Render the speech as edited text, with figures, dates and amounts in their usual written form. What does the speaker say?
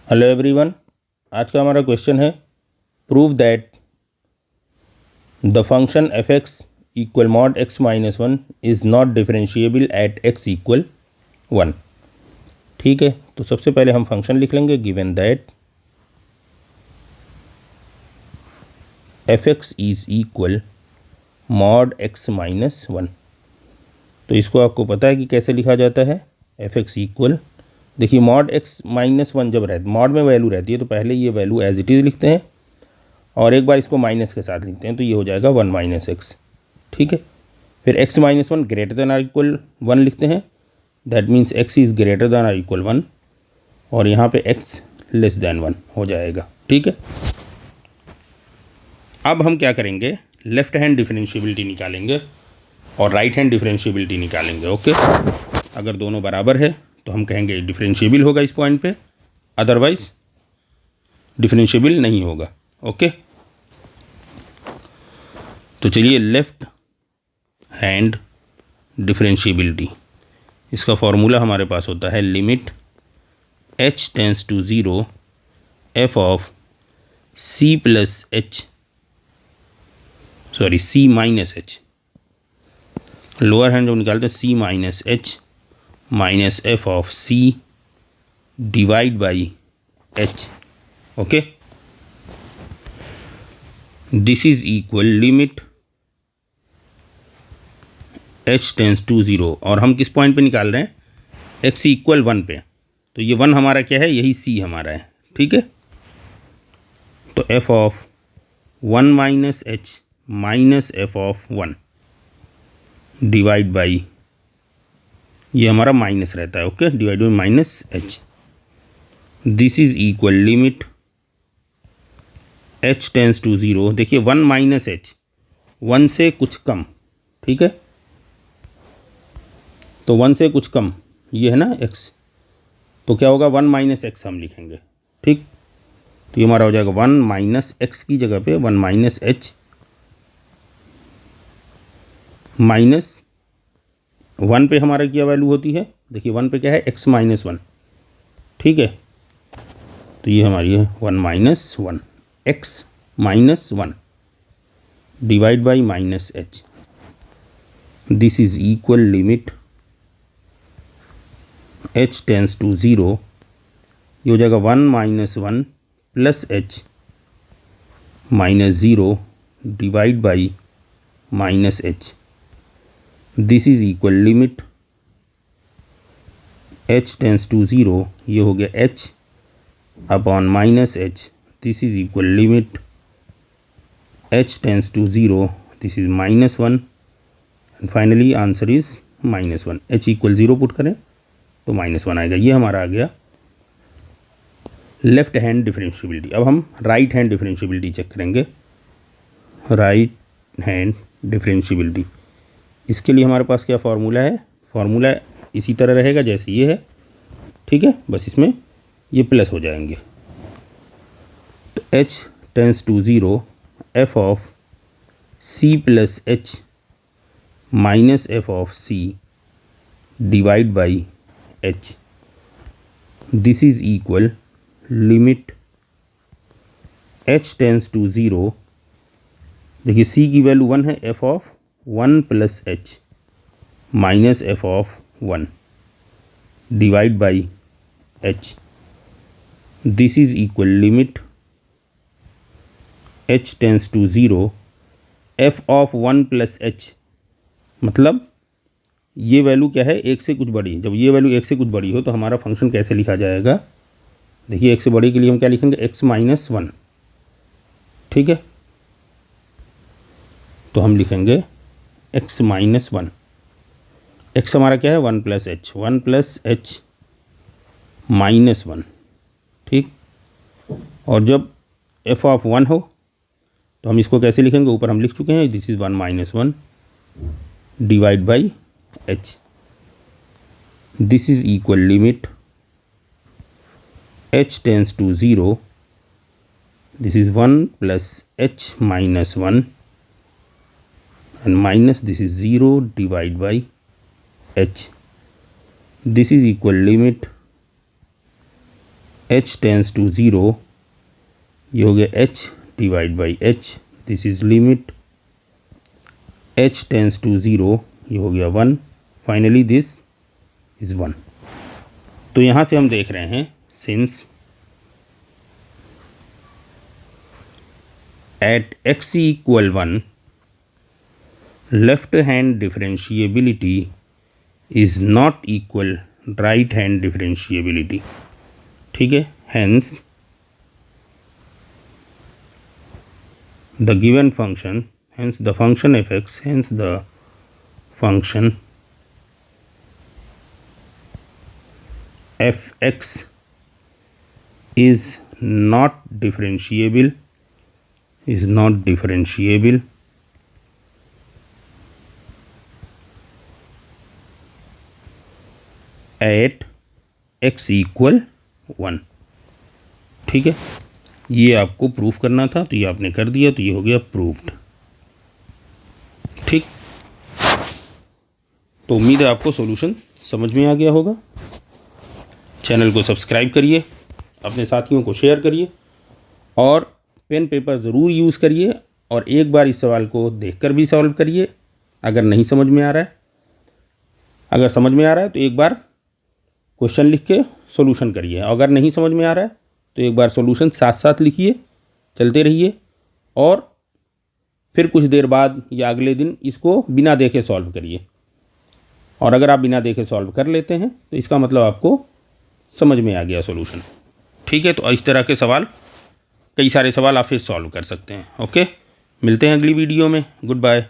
Hello everyone, आज का हमारा क्वेश्चन है prove that the function F x equal mod x minus one is not differentiable eight x equal one. ठीक है, तो सबसे पहले हम फंक्शन लिख लेंगे given that F x is equal mod x minus one. तो इसको आपको पता है कि कैसे लिखा जाता है। एफ एक्स इक्वल, देखिए मॉड एक्स माइनस वन जब रहती मॉड में वैल्यू रहती है तो पहले ये वैल्यू एज इट इज़ लिखते हैं और एक बार इसको माइनस के साथ लिखते हैं तो ये हो जाएगा वन माइनस एक्स। ठीक है, फिर x minus one greater than or equal one लिखते हैं, that means x is greater than or equal one, और यहाँ पे एक्स लेस देन वन हो जाएगा। ठीक है, अब हम क्या करेंगे, लेफ्ट हैंड डिफरेंशिएबिलिटी निकालेंगे और राइट हैंड डिफरेंशिएबिलिटी निकालेंगे। ओके, अगर दोनों बराबर है तो हम कहेंगे डिफरेंशिएबल होगा इस पॉइंट पे, अदरवाइज डिफरेंशिएबल नहीं होगा। ओके, तो चलिए लेफ्ट हैंड डिफरेंशिएबिलिटी, इसका फॉर्मूला हमारे पास होता है limit h tends to zero f of c plus h c minus h, lower hand जो निकालते हैं c minus h minus f of c divide by h। Okay, this is equal limit h tends to zero, और हम किस point पे निकाल रहे हैं, x इक्वल वन पे, तो ये वन हमारा क्या है, यही c हमारा है। ठीक है, तो f of one minus h minus f of one divide by, ये हमारा माइनस रहता है। Okay, divide by minus h, this is equal limit h tends to zero, देखिए वन माइनस एच, वन से कुछ कम। ठीक है, तो वन से कुछ कम ये है ना x, तो क्या होगा, वन माइनस एक्स हम लिखेंगे। ठीक, तो ये हमारा हो जाएगा वन माइनस एक्स की जगह पे one minus h minus one पे हमारा क्या वैल्यू होती है, देखिए वन पे क्या है, x माइनस वन। ठीक है, तो ये हमारी है one minus one, x minus one divide by minus h, this is equal limit h tends to zero, ये हो जाएगा one minus one plus h minus zero divide by minus h, this is equal limit h tends to zero, ये हो गया h upon minus h, this is equal limit h tends to zero, this is minus one, and finally answer is minus one. h equal zero put करें तो minus one आएगा। ये हमारा आ गया left hand differentiability. अब हम right hand differentiability check करेंगे। Right hand differentiability, इसके लिए हमारे पास क्या फार्मूला है, फार्मूला इसी तरह रहेगा जैसे ये है। ठीक है, बस इसमें ये प्लस हो जाएंगे, तो h tends to zero f of c plus h minus f of c divide by h, this is equal limit h tends to zero, देखिए c की वैल्यू वन है, f of one plus h minus f of one divide by h, this is equal limit h tends to zero, f of one plus h, मतलब ये value क्या है, एक से कुछ बड़ी, जब ये वैल्यू एक से कुछ बड़ी हो तो हमारा फंक्शन कैसे लिखा जाएगा, देखिए एक से बड़ी के लिए हम क्या लिखेंगे, x माइनस वन। ठीक है, तो हम लिखेंगे x माइनस वन, एक्स हमारा क्या है, one plus h minus one. ठीक, और जब f ऑफ वन हो तो हम इसको कैसे लिखेंगे, ऊपर हम लिख चुके हैं, this is one minus one divide by h, this is equal limit h tends to zero, this is one plus h minus one and minus this is zero divide by h, this is equal limit h tends to 0, ये हो गया h divide by h, this is limit, h tends to 0, ये हो गया 1, finally this is 1। तो यहाँ से हम देख रहे हैं since at x equal 1 left hand differentiability is not equal right hand differentiability. ठीक है, hence the given function, hence the function fx, hence the function fx is not differentiable, at x equal 1। ठीक है, ये आपको proof करना था, तो ये आपने कर दिया, तो ये हो गया प्रूव्ड। ठीक, तो उम्मीद है आपको सॉल्यूशन समझ में आ गया होगा। चैनल को सब्सक्राइब करिए, अपने साथियों को शेयर करिए और पेन पेपर ज़रूर यूज़ करिए, और एक बार इस सवाल को देखकर भी सॉल्व करिए अगर नहीं समझ में आ रहा है। अगर समझ में आ रहा है तो एक बार क्वेश्चन लिख के सॉल्यूशन करिए, अगर नहीं समझ में आ रहा है तो एक बार सॉल्यूशन साथ साथ लिखिए, चलते रहिए, और फिर कुछ देर बाद या अगले दिन इसको बिना देखे सॉल्व करिए। और अगर आप बिना देखे सॉल्व कर लेते हैं तो इसका मतलब आपको समझ में आ गया सॉल्यूशन। ठीक है, तो इस तरह के सवाल, कई सारे सवाल आप फिर सॉल्व कर सकते हैं। ओके, मिलते हैं अगली वीडियो में। Good bye.